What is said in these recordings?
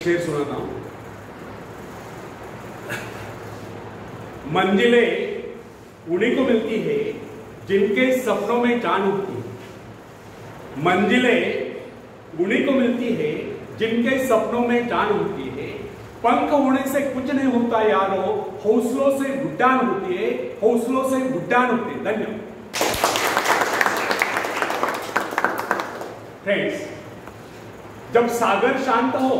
शेर सुनाता हूं। मंजिलें उन्हीं को मिलती है जिनके सपनों में जान उठती है। मंजिलें उन्हीं को मिलती है जिनके सपनों में जान उठती है। पंख होने से कुछ नहीं होता यारो, हौसलों से उड़ान होती है, हौसलों से उड़ान होती है। धन्यवाद। फ्रेंड्स, जब सागर शांत हो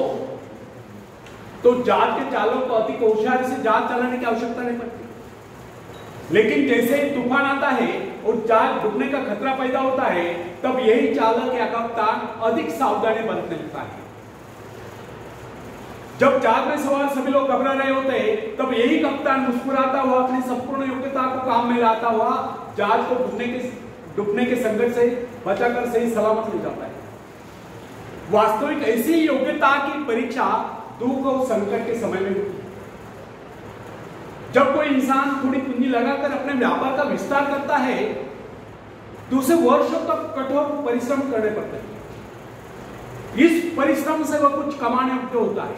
तो जहाज के चालक को अधिक होशियारी से जहाज चलाने की आवश्यकता नहीं पड़ती, लेकिन जैसे ही तूफान आता है और जहाज डूबने का खतरा पैदा होता है, तब यही चालक या कप्तान अधिक सावधानी बरतने लगता है। जब जहाज में सवार सभी लोग घबरा रहे होते हैं, तब यही कप्तान मुस्कुराता हुआ अपनी संपूर्ण योग्यता को काम में लाता हुआ जहाज को डूबने के संकट से बचाकर सही सलामत ले जाता है। वास्तविक ऐसी योग्यता की परीक्षा दुख और संकट के समय में होती है। जब कोई इंसान थोड़ी पूंजी लगाकर अपने व्यापार का विस्तार करता है तो उसे वर्षों तक कठोर परिश्रम करने पड़ते हैं। इस परिश्रम से वह कुछ कमाने योग्य होता है।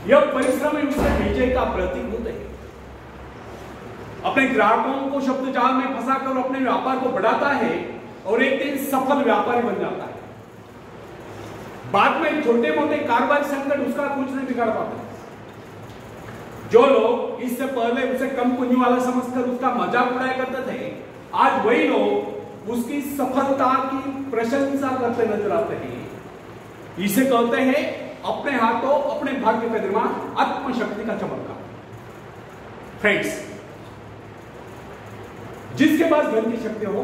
यह परिश्रम ही उसके विजय का प्रतीक होते हैं। अपने ग्राहकों को शब्द जाल में फंसाकर अपने व्यापार को बढ़ाता है और एक दिन सफल व्यापारी बन जाता है। बाद में छोटे मोटे कारोबारी संकट उसका कुछ नहीं बिगाड़ पाते। जो लोग इससे पहले उसे कम पूंजी वाला समझकर उसका मजाक उड़ाया करते थे, आज वही लोग उसकी सफलता की प्रशंसा करते नजर आते हैं। इसे कहते हैं अपने हाथों अपने भाग्य का निर्माण, आत्मशक्ति का चमत्कार। फ्रेंड्स, जिसके पास धन की शक्ति हो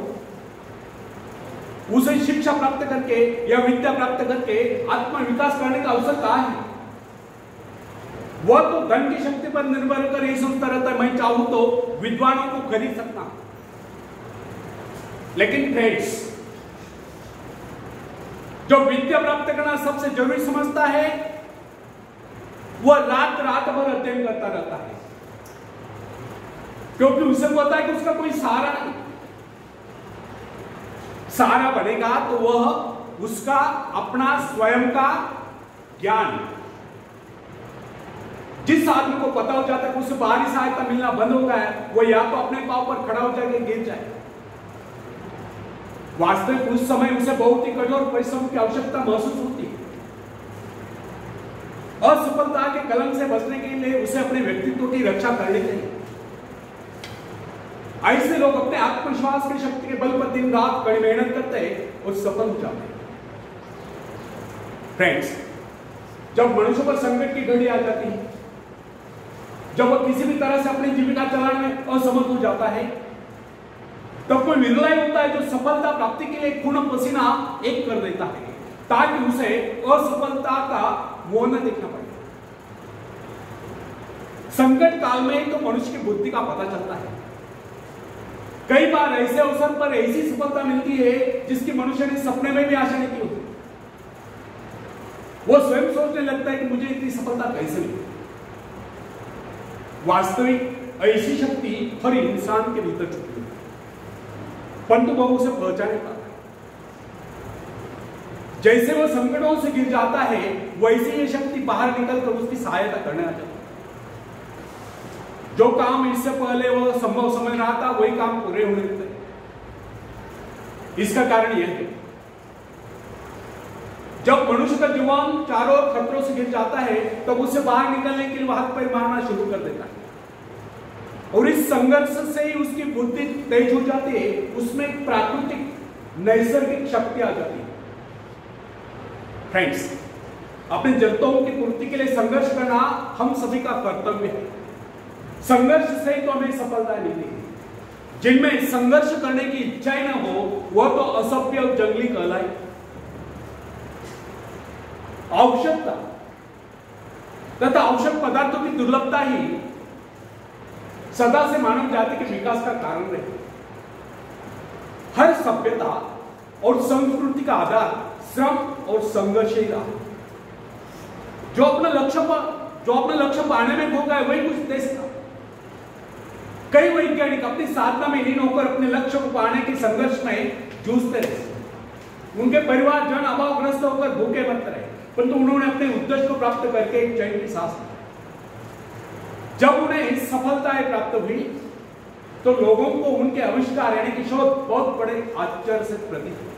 उसे शिक्षा प्राप्त करके या विद्या प्राप्त करके आत्म विकास करने का अवसर कहां है? वह तो धन की शक्ति पर निर्भर कर यही सोचता रहता है, मैं चाहूं तो विद्वानों को खरीद सकता हूं। लेकिन फ्रेंड्स, जो विद्या प्राप्त करना सबसे जरूरी समझता है, वह रात रात भर अध्ययन करता रहता है, क्योंकि उसे पता है कि उसका कोई सहारा नहीं। सहारा बनेगा तो वह उसका अपना स्वयं का ज्ञान। जिस आदमी को पता हो जाता है कि उसे बाहरी सहायता मिलना बंद हो गया है, वह या तो अपने पांव पर खड़ा हो जाएगा, गिर जाए। वास्तविक उस समय उसे बहुत ही कठोर परिश्रम की आवश्यकता महसूस होती है। असफलता के कलंक से बचने के लिए उसे अपने व्यक्तित्व की रक्षा करनी चाहिए। ऐसे लोग अपने आत्मविश्वास की शक्ति के बल पर दिन रात कड़ी मेहनत करते हैं और सफल हो जाते हैं। फ्रेंड्स, जब मनुष्य पर संकट की घड़ी आ जाती है, जब वह किसी भी तरह से अपनी जीविका चलाने में असमर्थ हो जाता है, तब कोई विरला ही होता है जो सफलता प्राप्ति के लिए खून पसीना एक कर देता है, ताकि उसे असफलता का मुंह न देखना पड़े। संकट काल में तो मनुष्य की बुद्धि का पता चलता है। कई बार ऐसे अवसर पर ऐसी सफलता मिलती है जिसकी मनुष्य ने सपने में भी आशा नहीं की होती। वो स्वयं सोचने लगता है कि मुझे इतनी सफलता कैसे मिली। वास्तविक ऐसी शक्ति हर इंसान के भीतर छुपी है, परंतु वह उसे पहचान नहीं पाता। जैसे वह संकटों से गिर जाता है, वैसे ये शक्ति बाहर निकलकर उसकी सहायता करने आ जाती है। जो काम इससे पहले वो संभव समझ रहा था, वही काम पूरे होने लगते हैं। इसका कारण यह है, जब मनुष्य का जीवन चारों ओर खतरों से घिर जाता है, तब उससे बाहर निकलने के लिए हाथ पैर मारना शुरू कर देता है, और इस संघर्ष से ही उसकी बुद्धि तेज हो जाती है। उसमें प्राकृतिक नैसर्गिक शक्ति आ जाती है। फ्रेंड्स, अपनी जरूरतों की पूर्ति के लिए संघर्ष करना हम सभी का कर्तव्य है। संघर्ष से ही तो हमें सफलता मिलती। जिनमें संघर्ष करने की इच्छा ही ना हो, वह तो असभ्य और जंगली कहलाए। आवश्यकता तथा आवश्यक पदार्थों की दुर्लभता ही सदा से मानव जाति के विकास का कारण रही। हर सभ्यता और संस्कृति का आधार श्रम और संघर्ष ही रहा। जो अपना लक्ष्य पाने में खो गए, वही कुछ दे सका। कई वैज्ञानिक अपनी साधना में लीन होकर अपने लक्ष्य को पाने के संघर्ष में जूझते रहे। उनके परिवार जन अभावग्रस्त होकर भूखे मरते रहे। परंतु उन्होंने अपने उद्देश्य को प्राप्त करके एक चैन की सांस ली। जब उन्हें सफलताएं प्राप्त हुई तो लोगों को उनके आविष्कार यानी कि शोध बहुत बड़े आश्चर्य से प्रतीत हुए।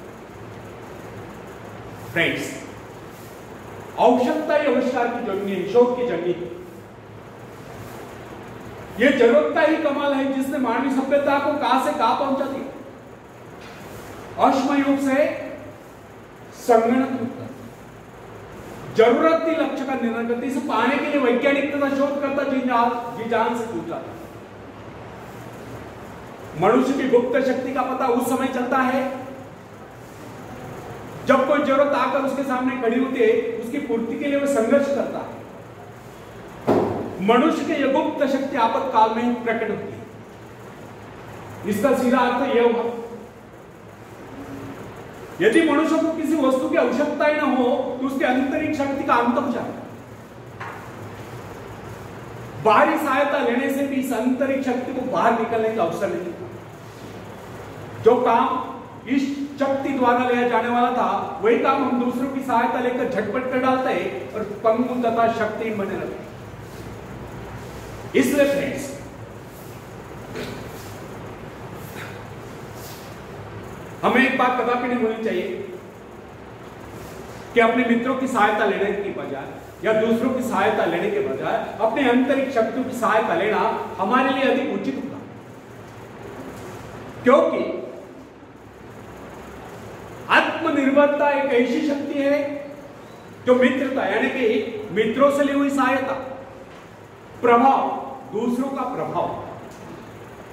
फ्रेंड्स, आवश्यकता ही आविष्कार की जननी है, शोध की जननी है। यह जरूरत ही कमाल है जिसने मानवीय सभ्यता को कहां से कहां पहुंचा दिया। अश्म युग से संगणक युग तक जरूरत ही लक्ष्य का निर्णय करती। इसे पाने के लिए वैज्ञानिक तथा शोधकर्ता जी जान से पूछा। मनुष्य की गुप्त शक्ति का पता उस समय चलता है जब कोई जरूरत आकर उसके सामने खड़ी होती है, उसकी पूर्ति के लिए वह संघर्ष करता है। मनुष्य की यह गुप्त शक्ति आपातकाल में ही प्रकट होती है। इसका सीधा अर्थ यह हुआ, यदि मनुष्य को किसी वस्तु की आवश्यकता ही न हो तो उसके आंतरिक शक्ति का अंत हो जाए। बाहरी सहायता लेने से भी इस आंतरिक शक्ति को बाहर निकलने का अवसर नहीं था। जो काम इस शक्ति द्वारा लिया जाने वाला था वही काम हम दूसरों की सहायता लेकर झटपट कर डालते हैं और पंगु तथा शक्तिहीन बने रहते हैं। इसलिए फ्रेंड्स, हमें एक बात कदापि नहीं भूलनी चाहिए कि अपने मित्रों की सहायता लेने की बजाय या दूसरों की सहायता लेने के बजाय अपने आंतरिक शक्तियों की सहायता लेना हमारे लिए अधिक उचित होगा। क्योंकि आत्मनिर्भरता एक ऐसी शक्ति है जो मित्रता यानी कि मित्रों से ली हुई सहायता, प्रभाव, दूसरों का प्रभाव,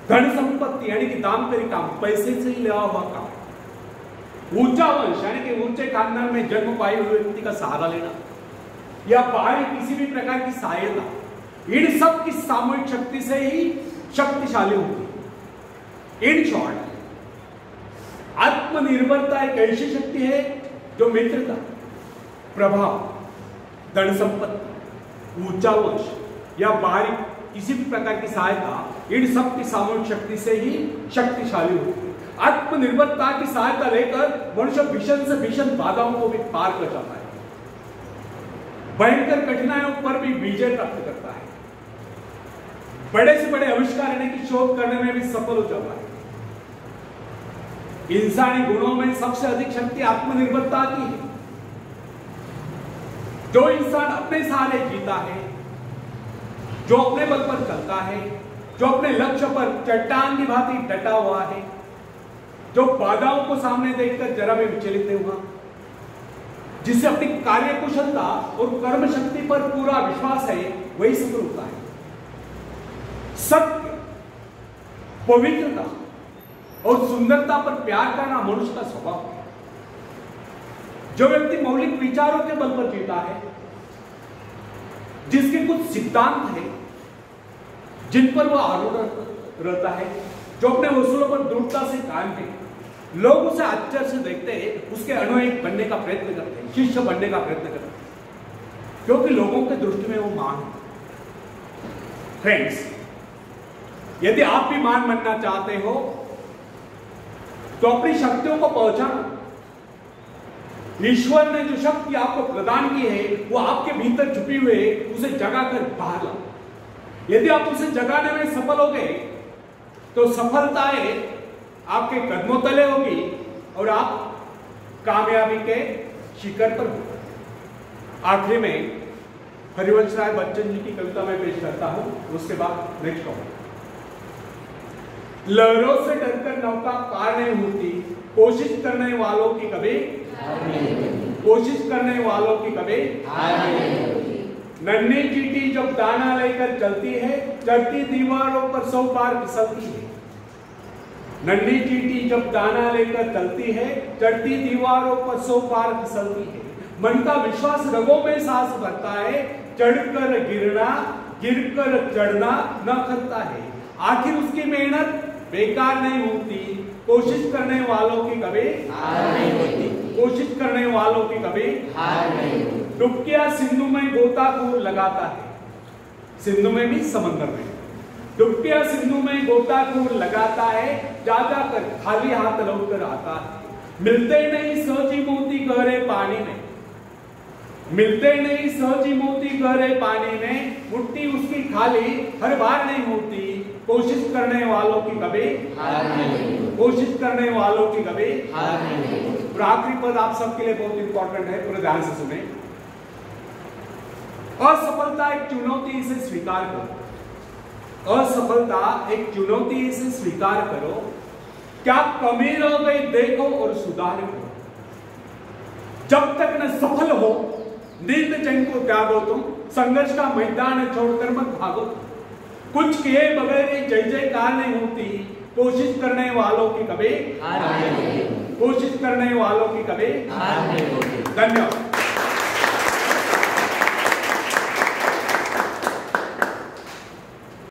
धन संपत्ति यानी कि दाम्पत्य काम, पैसे से ही लिया हुआ काम, ऊंचा वंश यानी कि ऊंचे खानदान में जन्म पाए हुए व्यक्ति का सहारा लेना या बाहरी किसी भी प्रकार की सहायता, इन सब की सामूहिक शक्ति से ही शक्तिशाली होती है। इन शॉर्ट, आत्मनिर्भरता एक ऐसी शक्ति है जो मित्रता, प्रभाव, धन संपत्ति, ऊंचा वंश या बाहरी किसी भी प्रकार की सहायता, इन सब की सामूहिक शक्ति से ही शक्तिशाली होती है। आत्मनिर्भरता की सहायता लेकर मनुष्य भीषण से भीषण बाधाओं को भी पार कर जाता है, भयंकर कठिनाइयों पर भी विजय प्राप्त करता है, बड़े से बड़े आविष्कार यानी कि शोध करने में भी सफल हो जाता है। इंसानी गुणों में सबसे अधिक शक्ति आत्मनिर्भरता की है। जो इंसान अपने सहारे जीता है, जो अपने बल पर चलता है, जो अपने लक्ष्य पर चट्टान की भांति डटा हुआ है, जो बाधाओं को सामने देखकर जरा भी विचलित नहीं हुआ, जिसे अपनी कार्य कुशलता और कर्म शक्ति पर पूरा विश्वास है, वही सफल होता है। सत्य, पवित्रता और सुंदरता पर प्यार करना मनुष्य का स्वभाव है। जो व्यक्ति मौलिक विचारों के बल पर जीता है, जिसके कुछ सिद्धांत है जिन पर वह आरूढ़ रहता है, जो अपने उसूलों पर दृढ़ता से कायम है, लोग उसे आश्चर्य से देखते हैं, उसके अनुयायी बनने का प्रयत्न करते हैं, शिष्य बनने का प्रयत्न करते हैं, क्योंकि लोगों के दृष्टि में वो मान है। फ्रेंड्स, यदि आप भी मान बनना चाहते हो तो अपनी शक्तियों को पहचानो। ईश्वर ने जो शक्ति आपको प्रदान की है वो आपके भीतर छुपी हुई है, उसे जगाकर बाहर लाओ। यदि आप उसे जगाने में सफल हो गए तो सफलताएं आपके कदमों तले होगी और आप कामयाबी के शिखर पर होंगे। आखिरी में हरिवंश राय बच्चन जी की कविता में पेश करता हूं, उसके बाद नेक्स्ट टॉपिक। लहरों से डरकर नौका पार नहीं होती, कोशिश करने वालों की कभी कोशिश करने वालों की कभी नन्ही चींटी जब दाना लेकर चलती है, चढ़ती दीवारों पर 100 बार फिसलती है। नन्ही चींटी जब दाना लेकर चलती है, चढ़ती दीवारों पर 100 बार फिसलती है। मन का विश्वास रगों में सांस भरता है, चढ़कर गिरना, गिरकर चढ़ना न करता है। आखिर उसकी मेहनत बेकार नहीं होती, कोशिश करने वालों की कभी हार नहीं होती, कोशिश करने वालों की कभी हार नहीं होती। डुबकियां सिंधु में गोताखोर लगाता है, सिंधु में भी समंदर में, डुबकियां सिंधु में गोताखोर लगाता है, जा जाकर खाली हाथ लौट कर आता है। मिलते नहीं सोची मोती गहरे पानी में, मिलते नहीं सहजी मोती गहरे पानी में, मुट्ठी उसकी खाली हर बार नहीं होती, कोशिश करने वालों की कभी हार नहीं, कोशिश करने वालों की कभी हार नहीं। और आखिरी पद आप सबके लिए बहुत इंपॉर्टेंट है, पूरे ध्यान से सुने। असफलता एक चुनौती, इसे स्वीकार करो। असफलता एक चुनौती, इसे स्वीकार करो। क्या कमी रह गई देखो और सुधार करो। जब तक न सफल हो नींद चैन को त्यागो, तुम संघर्ष का मैदान छोड़कर मत भागो। कुछ किए बगैर जय जयकार नहीं होती, कोशिश करने वालों की कभी हार नहीं, कोशिश करने वालों की कभी हार नहीं होती। धन्यवाद।